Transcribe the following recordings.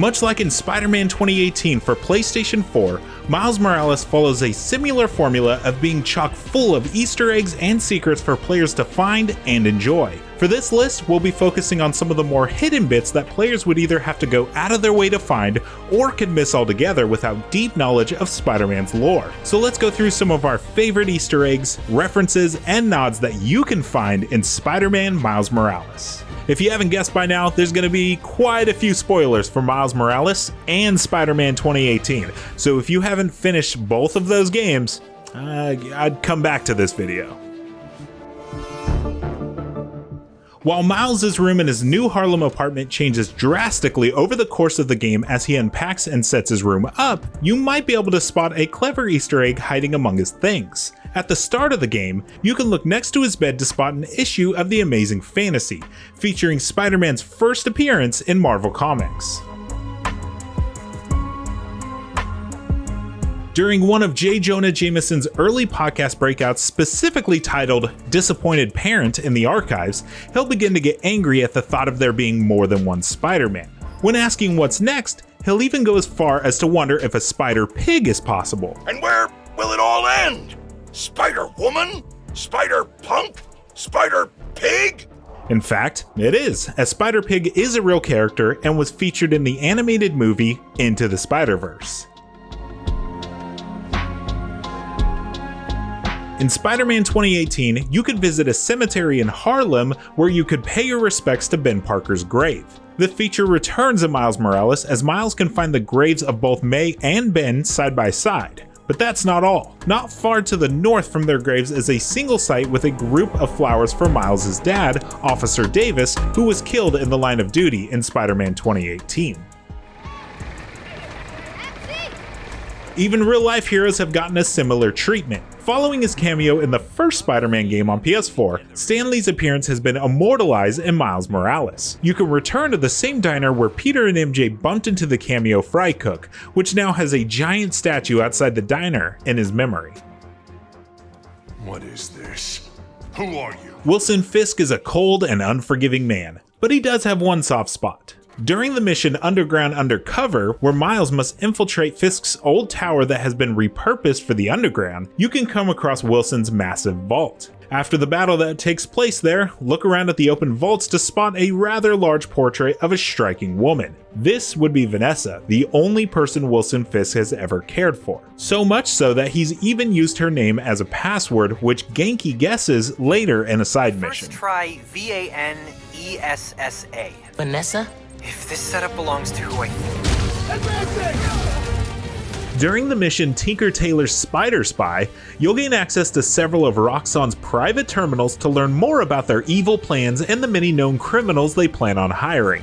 Much like in Spider-Man 2018 for PlayStation 4, Miles Morales follows a similar formula of being chock full of Easter eggs and secrets for players to find and enjoy. For this list, we'll be focusing on some of the more hidden bits that players would either have to go out of their way to find or could miss altogether without deep knowledge of Spider-Man's lore. So let's go through some of our favorite Easter eggs, references, and nods that you can find in Spider-Man Miles Morales. If you haven't guessed by now, there's going to be quite a few spoilers for Miles Morales and Spider-Man 2018, so if you haven't finished both of those games, I'd come back to this video. While Miles' room in his new Harlem apartment changes drastically over the course of the game as he unpacks and sets his room up, you might be able to spot a clever Easter egg hiding among his things. At the start of the game, you can look next to his bed to spot an issue of The Amazing Fantasy, featuring Spider-Man's first appearance in Marvel Comics. During one of Jonah Jameson's early podcast breakouts specifically titled Disappointed Parent in the Archives, he'll begin to get angry at the thought of there being more than one Spider-Man. When asking what's next, he'll even go as far as to wonder if a Spider-Pig is possible. And where will it all end? Spider-Woman? Spider-Punk? Spider-Pig? In fact, it is, as Spider-Pig is a real character and was featured in the animated movie Into the Spider-Verse. In Spider-Man 2018, you could visit a cemetery in Harlem where you could pay your respects to Ben Parker's grave. The feature returns in Miles Morales as Miles can find the graves of both May and Ben side by side. But that's not all. Not far to the north from their graves is a single site with a group of flowers for Miles' dad, Officer Davis, who was killed in the line of duty in Spider-Man 2018. Even real-life heroes have gotten a similar treatment. Following his cameo in the first Spider-Man game on PS4, Stan Lee's appearance has been immortalized in Miles Morales. You can return to the same diner where Peter and MJ bumped into the cameo fry cook, which now has a giant statue outside the diner in his memory. What is this? Who are you? Wilson Fisk is a cold and unforgiving man, but he does have one soft spot. During the mission Underground Undercover, where Miles must infiltrate Fisk's old tower that has been repurposed for the Underground, you can come across Wilson's massive vault. After the battle that takes place there, look around at the open vaults to spot a rather large portrait of a striking woman. This would be Vanessa, the only person Wilson Fisk has ever cared for. So much so that he's even used her name as a password, which Genki guesses later in a side mission. First try Vanessa. Vanessa? If this setup belongs to who I think. During the mission Tinker Tailor's Spider Spy, you'll gain access to several of Roxxon's private terminals to learn more about their evil plans and the many known criminals they plan on hiring.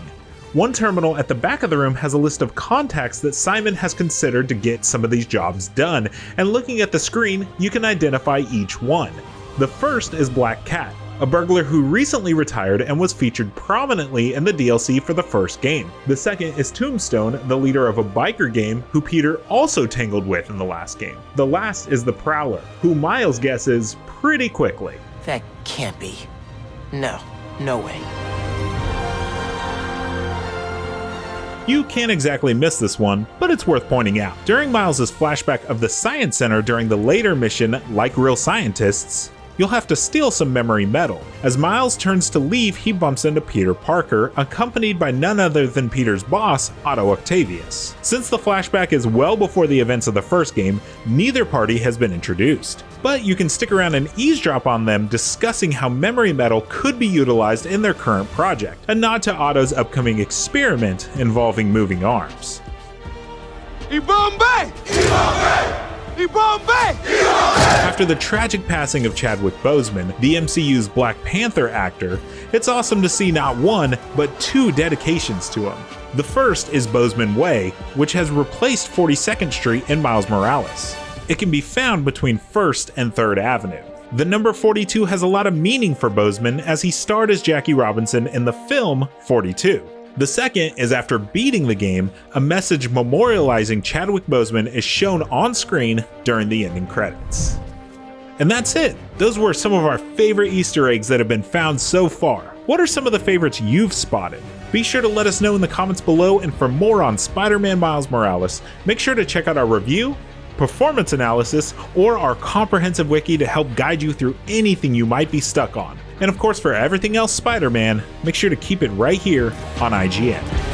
One terminal at the back of the room has a list of contacts that Simon has considered to get some of these jobs done, and looking at the screen, you can identify each one. The first is Black Cat, a burglar who recently retired and was featured prominently in the DLC for the first game. The second is Tombstone, the leader of a biker gang who Peter also tangled with in the last game. The last is the Prowler, who Miles guesses pretty quickly. That can't be. No way. You can't exactly miss this one, but it's worth pointing out. During Miles' flashback of the Science Center during the later mission Like Real Scientists, you'll have to steal some memory metal. As Miles turns to leave, he bumps into Peter Parker, accompanied by none other than Peter's boss, Otto Octavius. Since the flashback is well before the events of the first game, neither party has been introduced. But you can stick around and eavesdrop on them discussing how memory metal could be utilized in their current project, a nod to Otto's upcoming experiment involving moving arms. After the tragic passing of Chadwick Boseman, the MCU's Black Panther actor, it's awesome to see not one, but two dedications to him. The first is Boseman Way, which has replaced 42nd Street in Miles Morales. It can be found between 1st and 3rd Avenue. The number 42 has a lot of meaning for Boseman as he starred as Jackie Robinson in the film 42. The second is after beating the game, a message memorializing Chadwick Boseman is shown on screen during the ending credits. And that's it. Those were some of our favorite Easter eggs that have been found so far. What are some of the favorites you've spotted? Be sure to let us know in the comments below, and for more on Spider-Man Miles Morales, make sure to check out our review, performance analysis, or our comprehensive wiki to help guide you through anything you might be stuck on. And of course, for everything else Spider-Man, make sure to keep it right here on IGN.